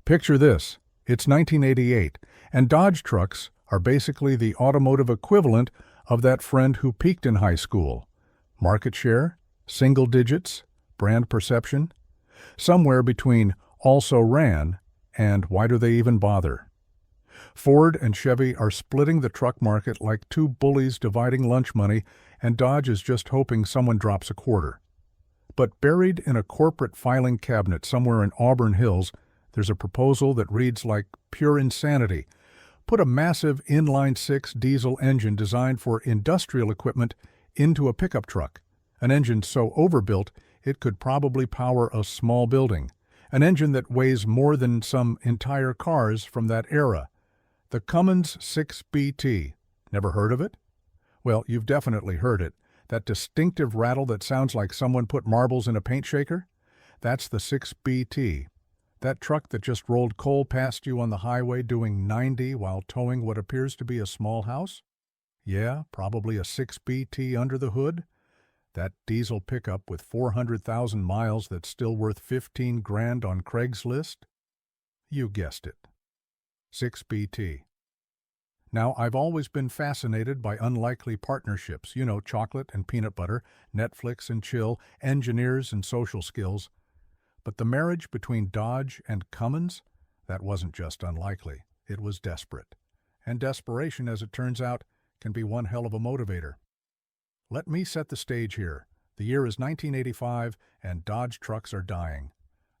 Picture this. It's 1988, and Dodge trucks are basically the automotive equivalent of that friend who peaked in high school. Market share, single digits, brand perception, somewhere between also ran and why do they even bother? Ford and Chevy are splitting the truck market like two bullies dividing lunch money, and Dodge is just hoping someone drops a quarter. But buried in a corporate filing cabinet somewhere in Auburn Hills, there's a proposal that reads like pure insanity. Put a massive inline-six diesel engine designed for industrial equipment into a pickup truck. An engine so overbuilt it could probably power a small building. An engine that weighs more than some entire cars from that era. The Cummins 6BT. Never heard of it? Well, you've definitely heard it. That distinctive rattle that sounds like someone put marbles in a paint shaker? That's the 6BT. That truck that just rolled coal past you on the highway doing 90 while towing what appears to be a small house? Yeah, probably a 6BT under the hood. That diesel pickup with 400,000 miles that's still worth 15 grand on Craigslist? You guessed it. 6BT. Now, I've always been fascinated by unlikely partnerships, chocolate and peanut butter, Netflix and chill, engineers and social skills. But the marriage between Dodge and Cummins, that wasn't just unlikely, it was desperate. And desperation, as it turns out, can be one hell of a motivator. Let me set the stage here. The year is 1985, and Dodge trucks are dying.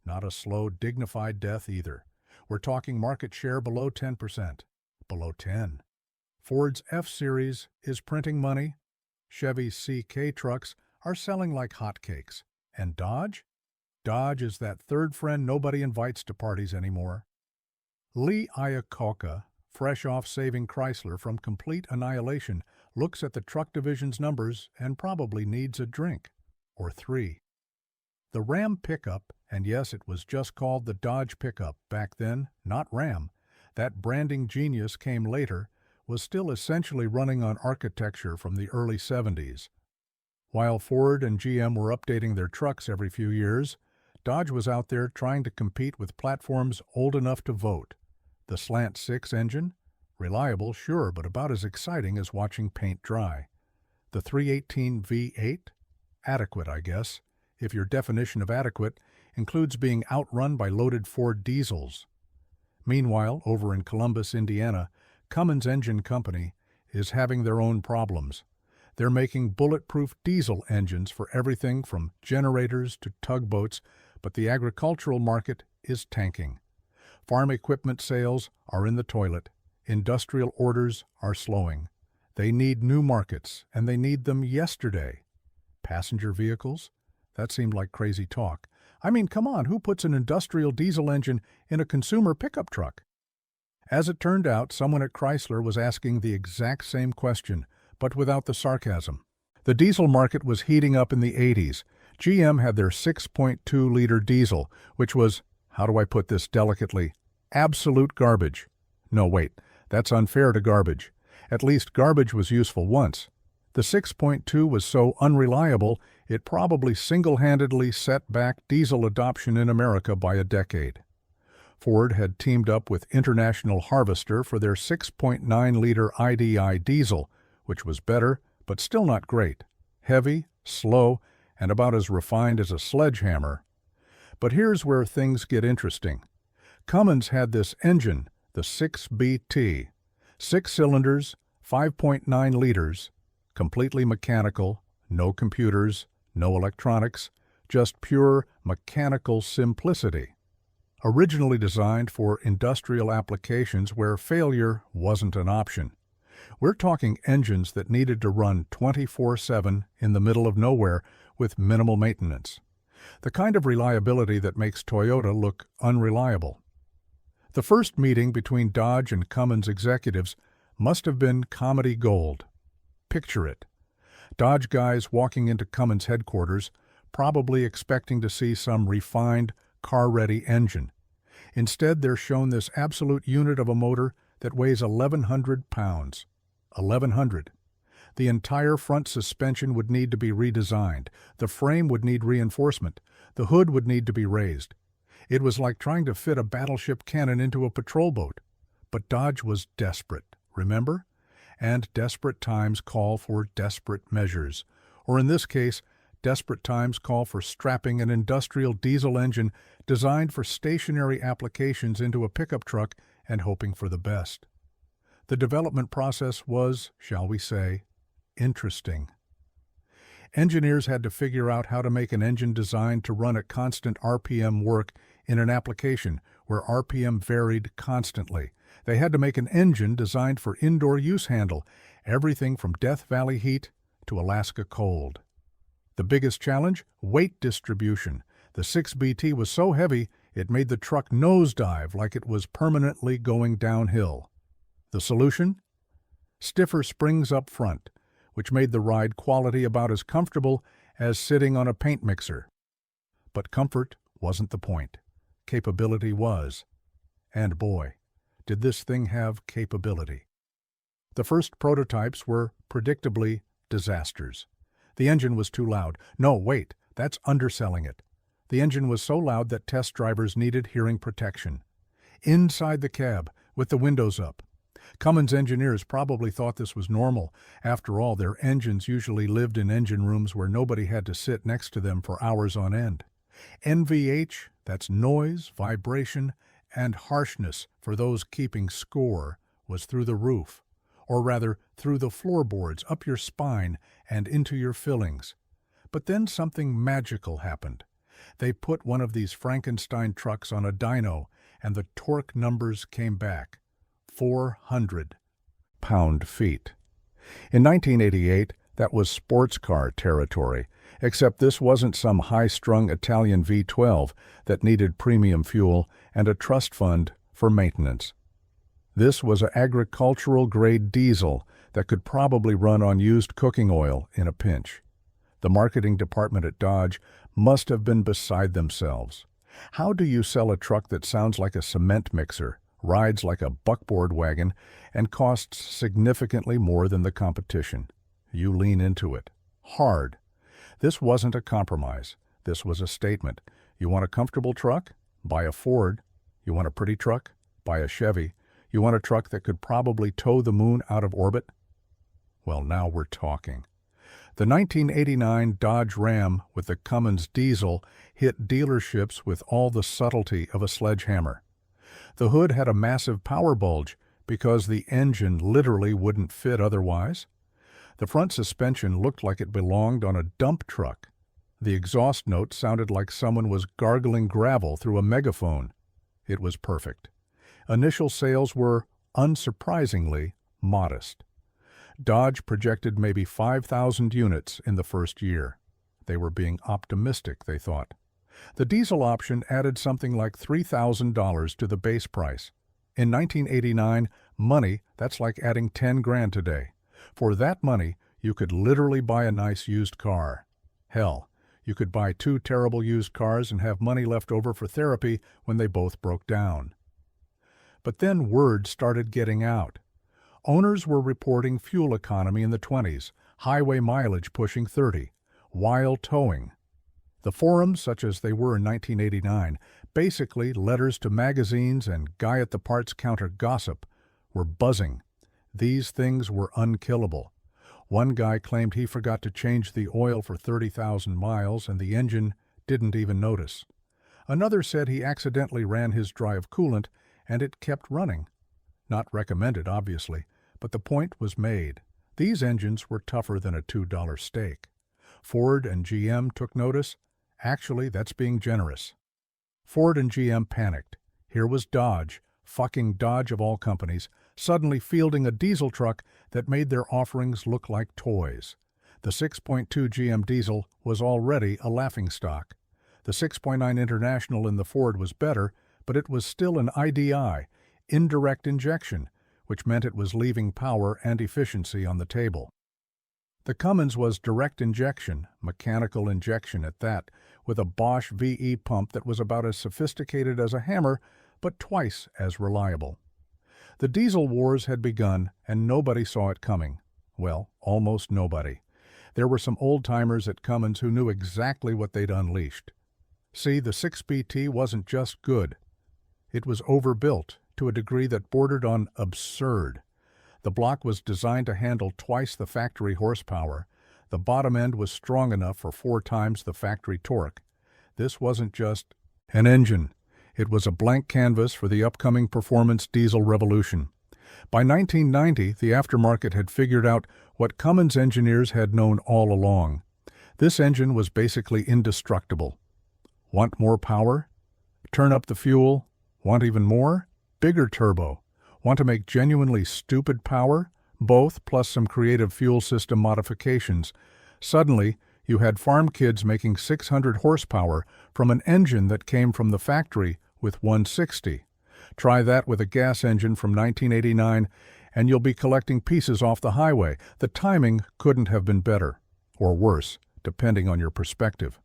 Not a slow, dignified death either. We're talking market share below 10%. Below 10. Ford's F-Series is printing money. Chevy's CK trucks are selling like hotcakes. And Dodge? Dodge is that third friend nobody invites to parties anymore. Lee Iacocca, fresh off saving Chrysler from complete annihilation, looks at the truck division's numbers and probably needs a drink. Or three. The Ram pickup, and yes, it was just called the Dodge pickup back then, not Ram. That branding genius came later, was still essentially running on architecture from the early 70s. While Ford and GM were updating their trucks every few years, Dodge was out there trying to compete with platforms old enough to vote. The Slant 6 engine? Reliable, sure, but about as exciting as watching paint dry. The 318 V8? Adequate, I guess, if your definition of adequate includes being outrun by loaded Ford diesels. Meanwhile, over in Columbus, Indiana, Cummins Engine Company is having their own problems. They're making bulletproof diesel engines for everything from generators to tugboats, but the agricultural market is tanking. Farm equipment sales are in the toilet. Industrial orders are slowing. They need new markets, and they need them yesterday. Passenger vehicles? That seemed like crazy talk. I mean, come on, who puts an industrial diesel engine in a consumer pickup truck? As it turned out, someone at Chrysler was asking the exact same question, but without the sarcasm. The diesel market was heating up in the 80s. GM had their 6.2-liter diesel, which was, how do I put this delicately, absolute garbage. No, wait, that's unfair to garbage. At least garbage was useful once. The 6.2 was so unreliable, it probably single-handedly set back diesel adoption in America by a decade. Ford had teamed up with International Harvester for their 6.9-liter IDI diesel, which was better, but still not great. Heavy, slow, and about as refined as a sledgehammer. But here's where things get interesting. Cummins had this engine, the 6BT. 6 cylinders, 5.9 liters, completely mechanical, no computers, no electronics, just pure mechanical simplicity. Originally designed for industrial applications where failure wasn't an option. We're talking engines that needed to run 24/7 in the middle of nowhere with minimal maintenance. The kind of reliability that makes Toyota look unreliable. The first meeting between Dodge and Cummins executives must have been comedy gold. Picture it. Dodge guys walking into Cummins headquarters, probably expecting to see some refined, car-ready engine. Instead, they're shown this absolute unit of a motor that weighs 1,100 pounds. 1,100. The entire front suspension would need to be redesigned. The frame would need reinforcement. The hood would need to be raised. It was like trying to fit a battleship cannon into a patrol boat. But Dodge was desperate, remember? And desperate times call for desperate measures. Or in this case, desperate times call for strapping an industrial diesel engine designed for stationary applications into a pickup truck and hoping for the best. The development process was, shall we say, interesting. Engineers had to figure out how to make an engine designed to run at constant RPM work in an application where RPM varied constantly. They had to make an engine designed for indoor use handle, everything from Death Valley heat to Alaska cold. The biggest challenge? Weight distribution. The 6BT was so heavy it made the truck nosedive like it was permanently going downhill. The solution? Stiffer springs up front, which made the ride quality about as comfortable as sitting on a paint mixer. But comfort wasn't the point. Capability was. And boy, did this thing have capability. The first prototypes were predictably disasters. The engine was too loud. No, wait, that's underselling it. The engine was so loud that test drivers needed hearing protection. Inside the cab, with the windows up. Cummins engineers probably thought this was normal. After all, their engines usually lived in engine rooms where nobody had to sit next to them for hours on end. NVH, that's noise, vibration, and harshness for those keeping score, was through the roof, or rather through the floorboards, up your spine, and into your fillings. But then something magical happened. They put one of these Frankenstein trucks on a dyno, and the torque numbers came back. 400 pound-feet. In 1988, that was sports car territory, except this wasn't some high-strung Italian V12 that needed premium fuel and a trust fund for maintenance. This was an agricultural-grade diesel that could probably run on used cooking oil in a pinch. The marketing department at Dodge must have been beside themselves. How do you sell a truck that sounds like a cement mixer, rides like a buckboard wagon, and costs significantly more than the competition? You lean into it. Hard. This wasn't a compromise. This was a statement. You want a comfortable truck? Buy a Ford. You want a pretty truck? Buy a Chevy. You want a truck that could probably tow the moon out of orbit? Well, now we're talking. The 1989 Dodge Ram with the Cummins diesel hit dealerships with all the subtlety of a sledgehammer. The hood had a massive power bulge because the engine literally wouldn't fit otherwise. The front suspension looked like it belonged on a dump truck. The exhaust note sounded like someone was gargling gravel through a megaphone. It was perfect. Initial sales were, unsurprisingly, modest. Dodge projected maybe 5,000 units in the first year. They were being optimistic, they thought. The diesel option added something like $3,000 to the base price. In 1989, money, that's like adding 10 grand today. For that money, you could literally buy a nice used car. Hell, you could buy 2 terrible used cars and have money left over for therapy when they both broke down. But then word started getting out. Owners were reporting fuel economy in the 20s, highway mileage pushing 30, while towing. The forums, such as they were in 1989, basically letters to magazines and guy-at-the-parts-counter gossip, were buzzing. These things were unkillable. One guy claimed he forgot to change the oil for 30,000 miles and the engine didn't even notice. Another said he accidentally ran his dry of coolant and it kept running. Not recommended, obviously, but the point was made. These engines were tougher than a $2 steak. Ford and GM took notice. Actually, that's being generous. Ford and GM panicked. Here was Dodge, fucking Dodge of all companies, suddenly fielding a diesel truck that made their offerings look like toys. The 6.2 GM diesel was already a laughingstock. The 6.9 International in the Ford was better, but it was still an IDI, indirect injection, which meant it was leaving power and efficiency on the table. The Cummins was direct injection, mechanical injection at that, with a Bosch VE pump that was about as sophisticated as a hammer, but twice as reliable. The diesel wars had begun, and nobody saw it coming. Well, almost nobody. There were some old-timers at Cummins who knew exactly what they'd unleashed. See, the 6BT wasn't just good. It was overbuilt to a degree that bordered on absurd. The block was designed to handle twice the factory horsepower. The bottom end was strong enough for 4 times the factory torque. This wasn't just an engine. It was a blank canvas for the upcoming performance diesel revolution. By 1990, the aftermarket had figured out what Cummins engineers had known all along. This engine was basically indestructible. Want more power? Turn up the fuel. Want even more? Bigger turbo. Want to make genuinely stupid power? Both, plus some creative fuel system modifications. Suddenly, you had farm kids making 600 horsepower from an engine that came from the factory with 160. Try that with a gas engine from 1989, and you'll be collecting pieces off the highway. The timing couldn't have been better, or worse, depending on your perspective.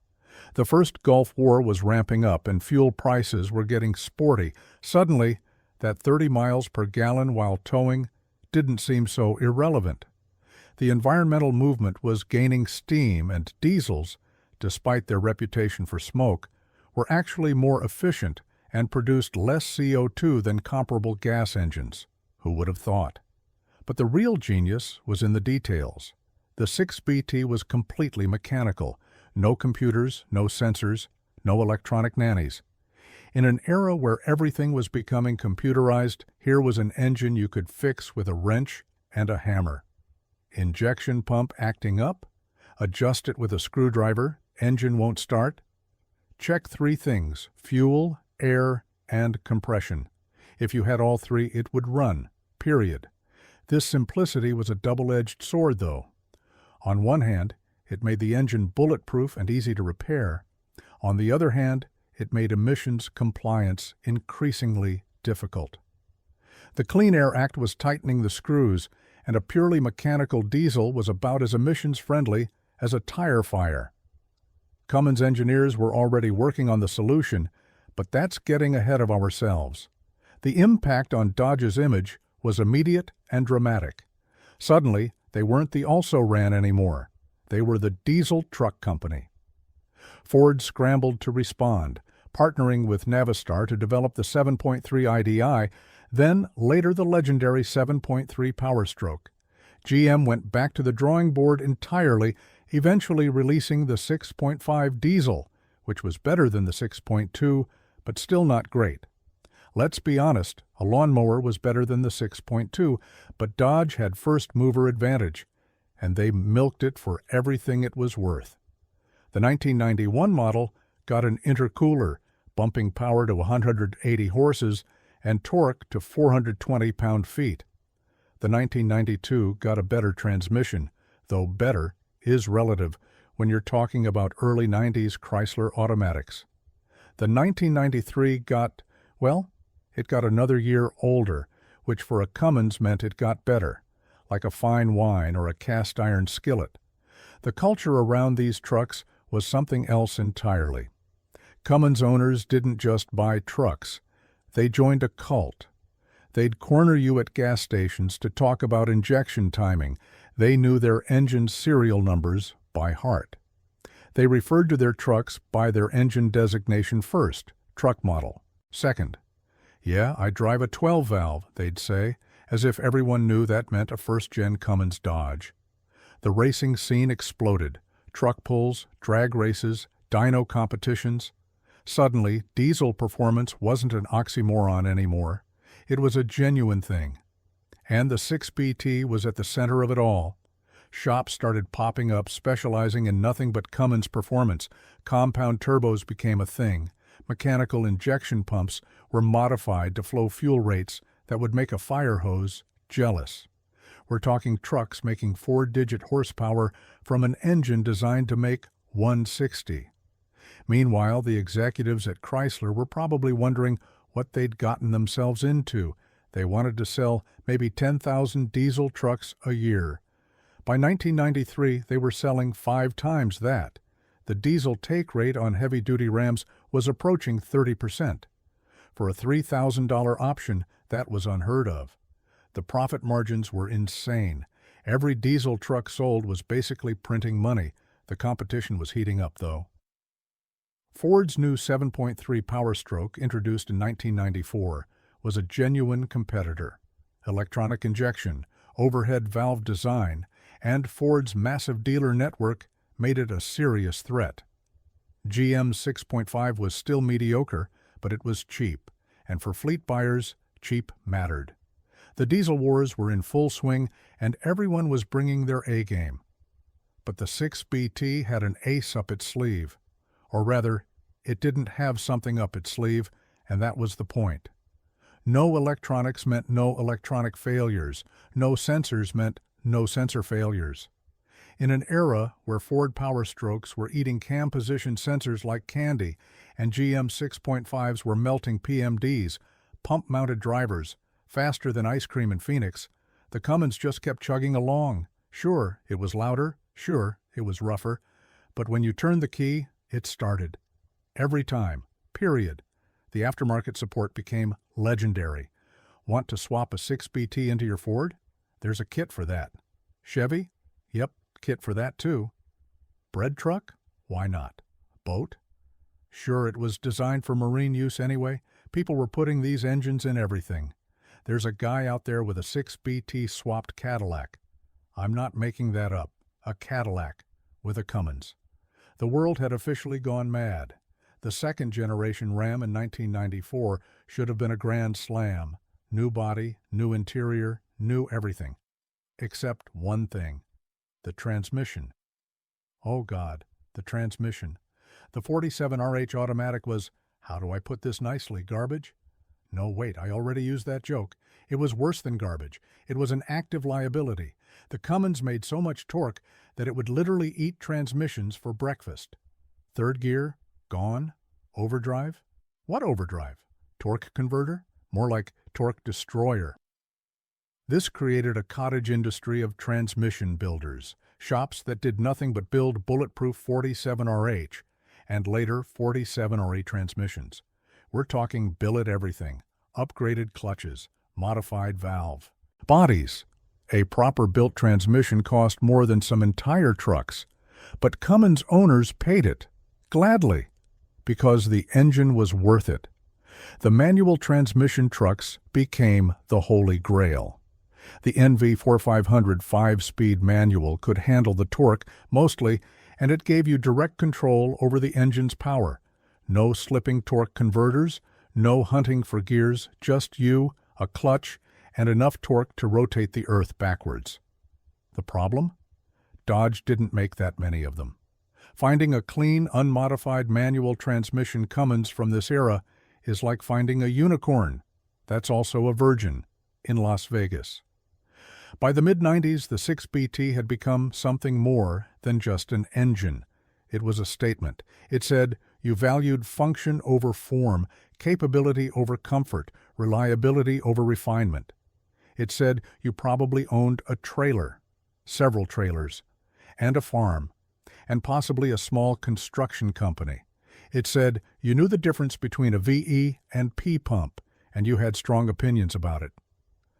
The first Gulf War was ramping up and fuel prices were getting sporty. Suddenly, that 30 miles per gallon while towing didn't seem so irrelevant. The environmental movement was gaining steam, and diesels, despite their reputation for smoke, were actually more efficient and produced less CO2 than comparable gas engines. Who would have thought? But the real genius was in the details. The 6BT was completely mechanical. No computers, no sensors, no electronic nannies. In an era where everything was becoming computerized, here was an engine you could fix with a wrench and a hammer. Injection pump acting up? Adjust it with a screwdriver, engine won't start? Check 3 things: fuel, air, and compression. If you had all 3, it would run, period. This simplicity was a double-edged sword, though. On one hand, it made the engine bulletproof and easy to repair. On the other hand, it made emissions compliance increasingly difficult. The Clean Air Act was tightening the screws, and a purely mechanical diesel was about as emissions-friendly as a tire fire. Cummins engineers were already working on the solution, but that's getting ahead of ourselves. The impact on Dodge's image was immediate and dramatic. Suddenly, they weren't the also-ran anymore. They were the diesel truck company. Ford scrambled to respond, partnering with Navistar to develop the 7.3 IDI, then later the legendary 7.3 Power Stroke. GM went back to the drawing board entirely, eventually releasing the 6.5 diesel, which was better than the 6.2, but still not great. Let's be honest, a lawnmower was better than the 6.2, but Dodge had first-mover advantage, and they milked it for everything it was worth. The 1991 model got an intercooler, bumping power to 180 horses and torque to 420 pound-feet. The 1992 got a better transmission, though better is relative when you're talking about early 90s Chrysler automatics. The 1993 got, well, it got another year older, which for a Cummins meant it got better, like a fine wine or a cast-iron skillet. The culture around these trucks was something else entirely. Cummins owners didn't just buy trucks. They joined a cult. They'd corner you at gas stations to talk about injection timing. They knew their engine serial numbers by heart. They referred to their trucks by their engine designation first, truck model. Second, "Yeah, I drive a 12-valve," they'd say, as if everyone knew that meant a first-gen Cummins Dodge. The racing scene exploded. Truck pulls, drag races, dyno competitions. Suddenly, diesel performance wasn't an oxymoron anymore. It was a genuine thing. And the 6BT was at the center of it all. Shops started popping up specializing in nothing but Cummins performance. Compound turbos became a thing. Mechanical injection pumps were modified to flow fuel rates that would make a fire hose jealous. We're talking trucks making 4-digit horsepower from an engine designed to make 160. Meanwhile, the executives at Chrysler were probably wondering what they'd gotten themselves into. They wanted to sell maybe 10,000 diesel trucks a year. By 1993, they were selling 5 times that. The diesel take rate on heavy-duty Rams was approaching 30%. For a $3,000 option, that was unheard of. The profit margins were insane. Every diesel truck sold was basically printing money. The competition was heating up, though. Ford's new 7.3 Power Stroke, introduced in 1994, was a genuine competitor. Electronic injection, overhead valve design, and Ford's massive dealer network made it a serious threat. GM's 6.5 was still mediocre, but it was cheap, and for fleet buyers, cheap mattered. The diesel wars were in full swing, and everyone was bringing their A-game. But the 6BT had an ace up its sleeve. Or rather, it didn't have something up its sleeve, and that was the point. No electronics meant no electronic failures. No sensors meant no sensor failures. In an era where Ford Power Strokes were eating cam position sensors like candy and GM 6.5s were melting PMDs, pump-mounted drivers, faster than ice cream in Phoenix, the Cummins just kept chugging along. Sure, it was louder. Sure, it was rougher. But when you turned the key, it started. Every time. Period. The aftermarket support became legendary. Want to swap a 6BT into your Ford? There's a kit for that. Chevy? Yep, kit for that too. Bread truck? Why not? Boat? Sure, it was designed for marine use anyway. People were putting these engines in everything. There's a guy out there with a 6BT swapped Cadillac. I'm not making that up. A Cadillac with a Cummins. The world had officially gone mad. The second-generation Ram in 1994 should have been a grand slam. New body, new interior, new everything. Except one thing. The transmission. Oh God, the transmission. The 47RH automatic was, how do I put this nicely, garbage? No, wait, I already used that joke. It was worse than garbage. It was an active liability. The Cummins made so much torque that it would literally eat transmissions for breakfast. Third gear? Gone? Overdrive? What overdrive? Torque converter? More like torque destroyer. This created a cottage industry of transmission builders, shops that did nothing but build bulletproof 47RH and later 47RE transmissions. We're talking billet everything, upgraded clutches, modified valve. Bodies. A proper built transmission cost more than some entire trucks, but Cummins owners paid it, gladly, because the engine was worth it. The manual transmission trucks became the holy grail. The NV4500 5-speed manual could handle the torque mostly, and it gave you direct control over the engine's power. No slipping torque converters, no hunting for gears, just you, a clutch, and enough torque to rotate the earth backwards. The problem? Dodge didn't make that many of them. Finding a clean, unmodified manual transmission Cummins from this era is like finding a unicorn, that's also a virgin, in Las Vegas. By the mid-90s, the 6BT had become something more than just an engine. It was a statement. It said, you valued function over form, capability over comfort, reliability over refinement. It said you probably owned a trailer, several trailers, and a farm, and possibly a small construction company. It said you knew the difference between a VE and P pump, and you had strong opinions about it.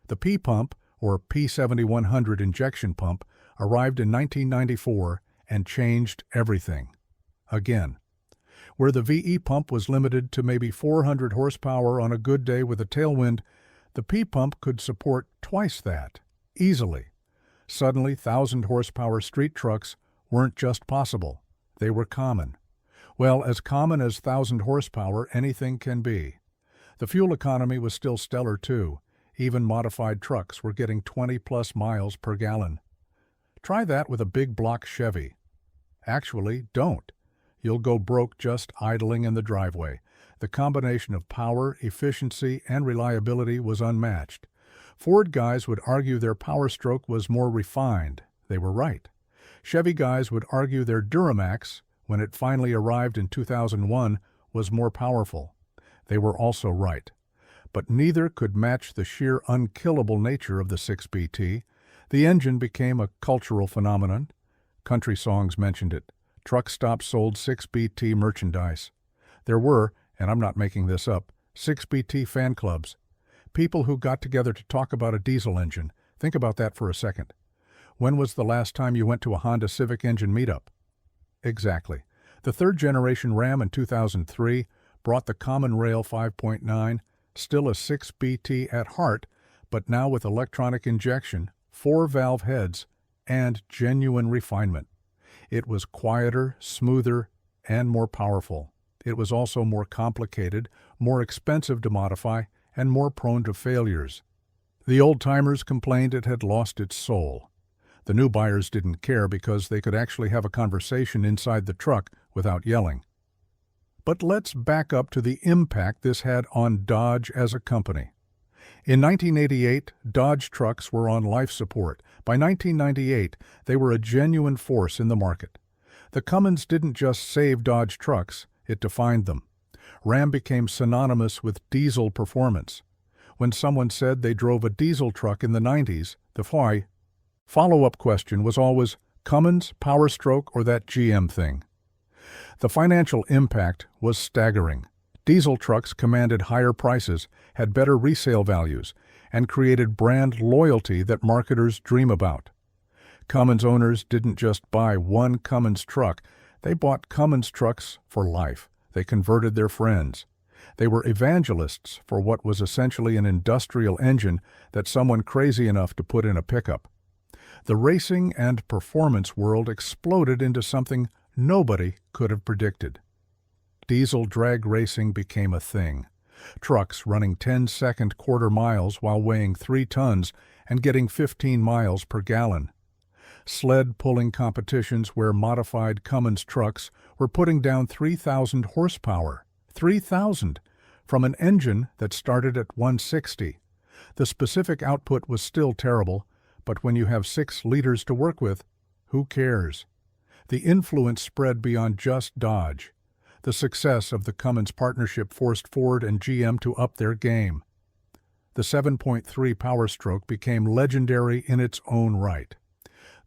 The P pump, or P7100 injection pump, arrived in 1994 and changed everything. Again, where the VE pump was limited to maybe 400 horsepower on a good day with a tailwind, the P pump could support twice that, easily. Suddenly, 1,000 horsepower street trucks weren't just possible, they were common. Well, as common as 1,000 horsepower anything can be. The fuel economy was still stellar too. Even modified trucks were getting 20-plus miles per gallon. Try that with a big block Chevy. Actually, don't. You'll go broke just idling in the driveway. The combination of power, efficiency, and reliability was unmatched. Ford guys would argue their Power Stroke was more refined. They were right. Chevy guys would argue their Duramax, when it finally arrived in 2001, was more powerful. They were also right. But neither could match the sheer unkillable nature of the 6BT. The engine became a cultural phenomenon. Country songs mentioned it. Truck stops sold 6BT merchandise. There were, and I'm not making this up, 6BT fan clubs. People who got together to talk about a diesel engine. Think about that for a second. When was the last time you went to a Honda Civic engine meetup? Exactly. The third-generation Ram in 2003 brought the Common Rail 5.9, still a 6BT at heart, but now with electronic injection, 4-valve heads, and genuine refinement. It was quieter, smoother, and more powerful. It was also more complicated, more expensive to modify, and more prone to failures. The old-timers complained it had lost its soul. The new buyers didn't care because they could actually have a conversation inside the truck without yelling. But let's back up to the impact this had on Dodge as a company. In 1988, Dodge trucks were on life support. By 1998, they were a genuine force in the market. The Cummins didn't just save Dodge trucks, it defined them. Ram became synonymous with diesel performance. When someone said they drove a diesel truck in the 90s, the follow-up question was always, Cummins, Power Stroke, or that GM thing? The financial impact was staggering. Diesel trucks commanded higher prices, had better resale values, and created brand loyalty that marketers dream about. Cummins owners didn't just buy one Cummins truck, they bought Cummins trucks for life. They converted their friends. They were evangelists for what was essentially an industrial engine that someone crazy enough to put in a pickup. The racing and performance world exploded into something nobody could have predicted. Diesel drag racing became a thing. Trucks running 10-second quarter miles while weighing 3 tons and getting 15 miles per gallon. Sled pulling competitions where modified Cummins trucks were putting down 3,000 horsepower. 3,000! From an engine that started at 160. The specific output was still terrible, but when you have 6 liters to work with, who cares? The influence spread beyond just Dodge. The success of the Cummins partnership forced Ford and GM to up their game. The 7.3 Power Stroke became legendary in its own right.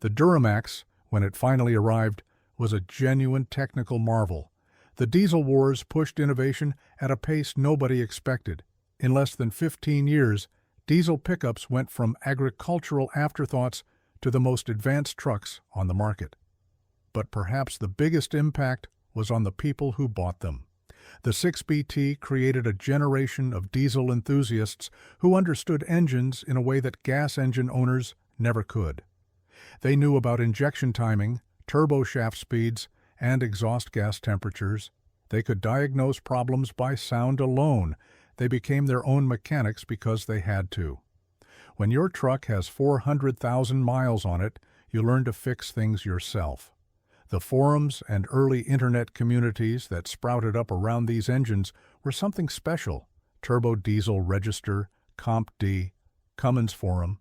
The Duramax, when it finally arrived, was a genuine technical marvel. The diesel wars pushed innovation at a pace nobody expected. In less than 15 years, diesel pickups went from agricultural afterthoughts to the most advanced trucks on the market. But perhaps the biggest impact was on the people who bought them. The 6BT created a generation of diesel enthusiasts who understood engines in a way that gas engine owners never could. They knew about injection timing, turbo shaft speeds, and exhaust gas temperatures. They could diagnose problems by sound alone. They became their own mechanics because they had to. When your truck has 400,000 miles on it, you learn to fix things yourself. The forums and early internet communities that sprouted up around these engines were something special. Turbo Diesel Register, CompD, Cummins Forum.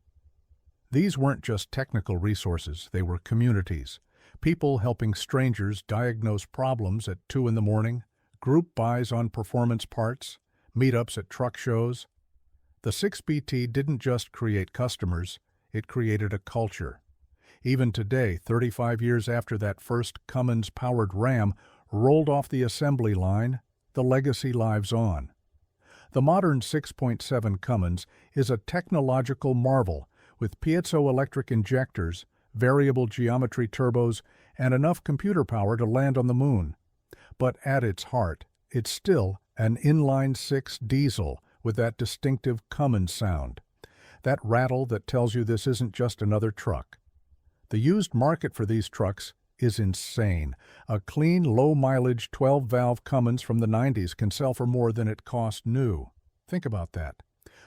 These weren't just technical resources, they were communities. People helping strangers diagnose problems at 2 in the morning, group buys on performance parts, meetups at truck shows. The 6BT didn't just create customers, it created a culture. Even today, 35 years after that first Cummins-powered Ram rolled off the assembly line, the legacy lives on. The modern 6.7 Cummins is a technological marvel with piezoelectric injectors, variable geometry turbos, and enough computer power to land on the moon. But at its heart, it's still an inline-6 diesel with that distinctive Cummins sound. That rattle that tells you this isn't just another truck. The used market for these trucks is insane. A clean, low-mileage 12-valve Cummins from the 90s can sell for more than it cost new. Think about that.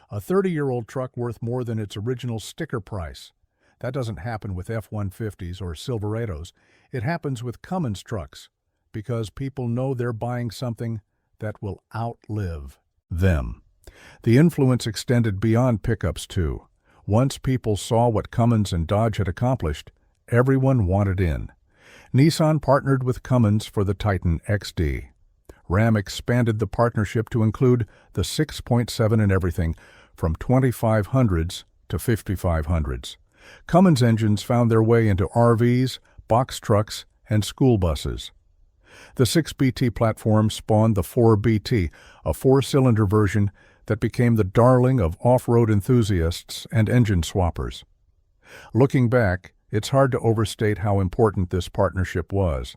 A 30-year-old truck worth more than its original sticker price. That doesn't happen with F-150s or Silverados. It happens with Cummins trucks because people know they're buying something that will outlive them. The influence extended beyond pickups, too. Once people saw what Cummins and Dodge had accomplished, everyone wanted in. Nissan partnered with Cummins for the Titan XD. Ram expanded the partnership to include the 6.7 and everything from 2500s to 5500s. Cummins engines found their way into RVs, box trucks, and school buses. The 6BT platform spawned the 4BT, a 4-cylinder version that became the darling of off-road enthusiasts and engine swappers. Looking back, it's hard to overstate how important this partnership was.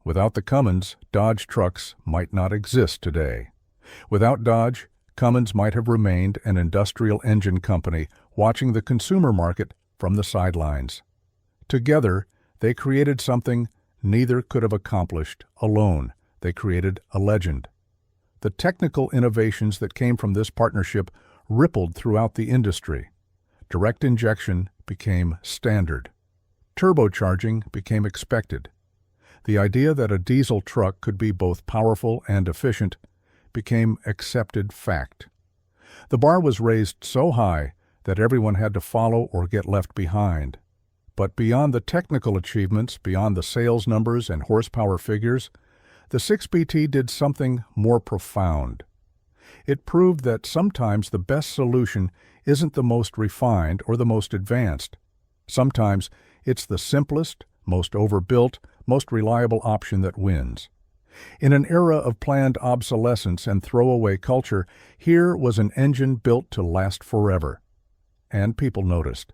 Without the Cummins, Dodge trucks might not exist today. Without Dodge, Cummins might have remained an industrial engine company watching the consumer market from the sidelines. Together, they created something neither could have accomplished alone. They created a legend. The technical innovations that came from this partnership rippled throughout the industry. Direct injection became standard. Turbocharging became expected. The idea that a diesel truck could be both powerful and efficient became accepted fact. The bar was raised so high that everyone had to follow or get left behind. But beyond the technical achievements, beyond the sales numbers and horsepower figures, the 6BT did something more profound. It proved that sometimes the best solution isn't the most refined or the most advanced. Sometimes it's the simplest, most overbuilt, most reliable option that wins. In an era of planned obsolescence and throwaway culture, here was an engine built to last forever. And people noticed.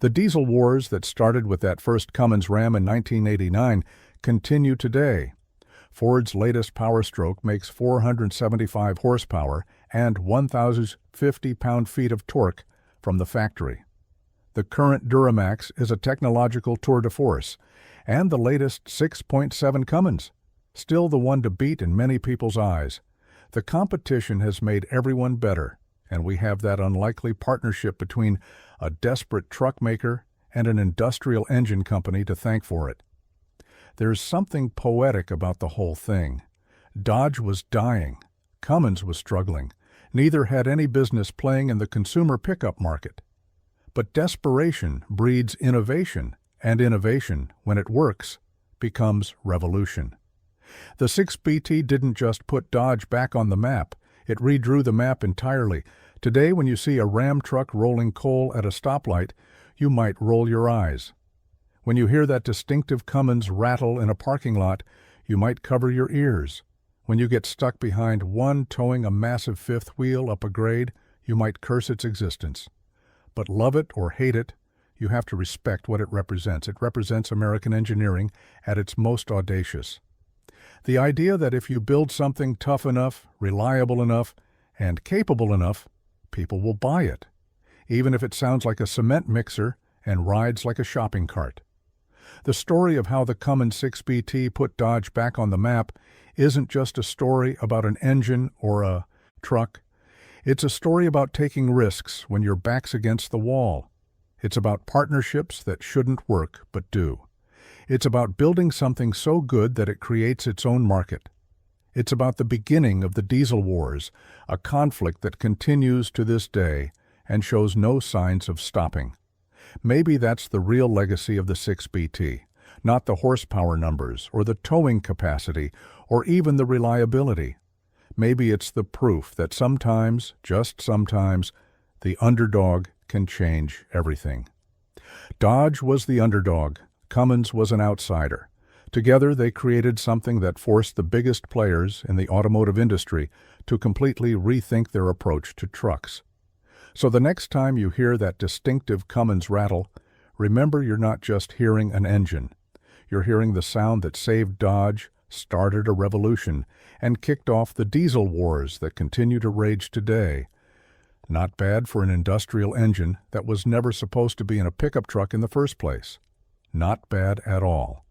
The diesel wars that started with that first Cummins Ram in 1989 continue today. Ford's latest Power Stroke makes 475 horsepower and 1,050 pound-feet of torque from the factory. The current Duramax is a technological tour de force, and the latest 6.7 Cummins, still the one to beat in many people's eyes. The competition has made everyone better, and we have that unlikely partnership between a desperate truck maker and an industrial engine company to thank for it. There's something poetic about the whole thing. Dodge was dying. Cummins was struggling. Neither had any business playing in the consumer pickup market. But desperation breeds innovation, and innovation, when it works, becomes revolution. The 6BT didn't just put Dodge back on the map, it redrew the map entirely. Today, when you see a Ram truck rolling coal at a stoplight, you might roll your eyes. When you hear that distinctive Cummins rattle in a parking lot, you might cover your ears. When you get stuck behind one towing a massive fifth wheel up a grade, you might curse its existence. But love it or hate it, you have to respect what it represents. It represents American engineering at its most audacious. The idea that if you build something tough enough, reliable enough, and capable enough, people will buy it, even if it sounds like a cement mixer and rides like a shopping cart. The story of how the Cummins 6BT put Dodge back on the map isn't just a story about an engine or a truck. It's a story about taking risks when your back's against the wall. It's about partnerships that shouldn't work but do. It's about building something so good that it creates its own market. It's about the beginning of the diesel wars, a conflict that continues to this day and shows no signs of stopping. Maybe that's the real legacy of the 6BT, not the horsepower numbers or the towing capacity or even the reliability. Maybe it's the proof that sometimes, just sometimes, the underdog can change everything. Dodge was the underdog. Cummins was an outsider. Together, they created something that forced the biggest players in the automotive industry to completely rethink their approach to trucks. So the next time you hear that distinctive Cummins rattle, remember you're not just hearing an engine. You're hearing the sound that saved Dodge, started a revolution, and kicked off the diesel wars that continue to rage today. Not bad for an industrial engine that was never supposed to be in a pickup truck in the first place. Not bad at all.